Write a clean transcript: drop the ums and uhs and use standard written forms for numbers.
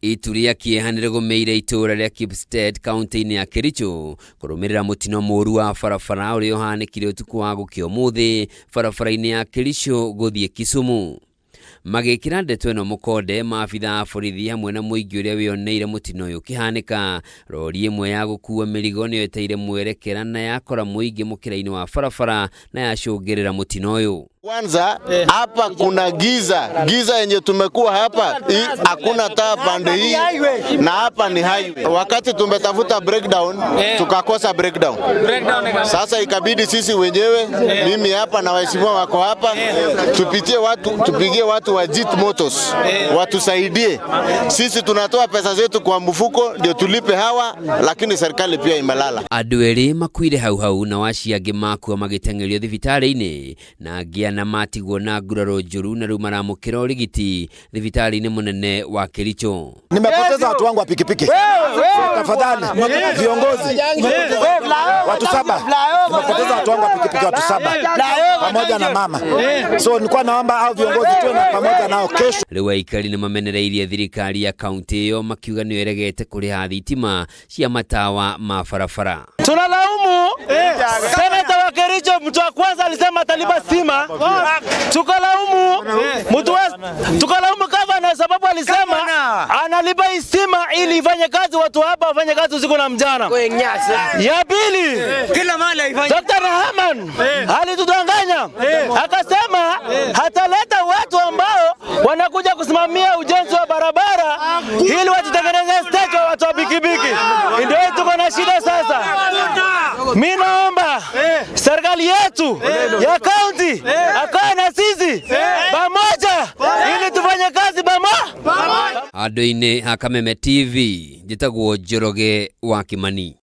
Ituria kiehanire gomeire itura ria Kipstet county-ini ya Kericho kurumirira mutino muru wa barabara uria uhanikire utuku wa gukio muthi barabara-ini ya Kericho guthie Kisumu. Magikira ndeto eno mukonde maabitha a borithi hamwe na muingi uria wioneire mutino uyu kihanika. Rori imwe ya gukua mirigo niyo eteire mwerekera na yakora muingi mukira-ini wa barabara na yacungirira mutino uyu. Kwanza hapa kuna giza yenye tumekuwa hapa, hakuna taa pande hii na hapa ni highway. Wakati tumetafuta breakdown tukakosa breakdown. Sasa ikabidi sisi wenyewe, mimi hapa na waheshimiwa wako hapa, tupigie watu wa JIT Motors watusaidie. Sisi tunatoa pesa zetu kwa mfuko ndio tulipe hawa, lakini serikali pia imelala. Andu eri makuire hau na waciangi makua magitengerio thibitari-ini na na matigwo na nguraro njuru na riu maramukira urigiti thibitari-ini munene wa Kericho. Nimepoteza watu wangu wa pikipiki. Tafadhali viongozi watu 7. Nimepoteza watu wangu wa pikipiki watu 7 pamoja na mama. So nilikuwa naomba hao viongozi tuwe na pamoja nao kesho. Riu aikari ni mamenereirie thirikari ya kaunti iyo makiuga ni eregete kuriha thitima cia matawa ma barabara. Tunalaumu seneta wa Kericho, mtu wa kwanza alisema atalipa stima. Tukalaumu gavana sababu alisema analipa stima ili ifanye kazi, watu hapa wafanye kazi usiku na mchana. Ya pili, Dr. Rahman alitudanganya akasema hataleta watu ambao wanakuja kusimamia ujenzi wa barabara ili watutengeneze stage wa watu wa pikipiki. Ndio tuko na shida sasa. Mimi naomba serikali yetu ya kaunti akae na sisi pamoja ili tufanye kazi pamoja. Andu-ini ha Kameme TV, njitagwo Njoroge wa Kimani.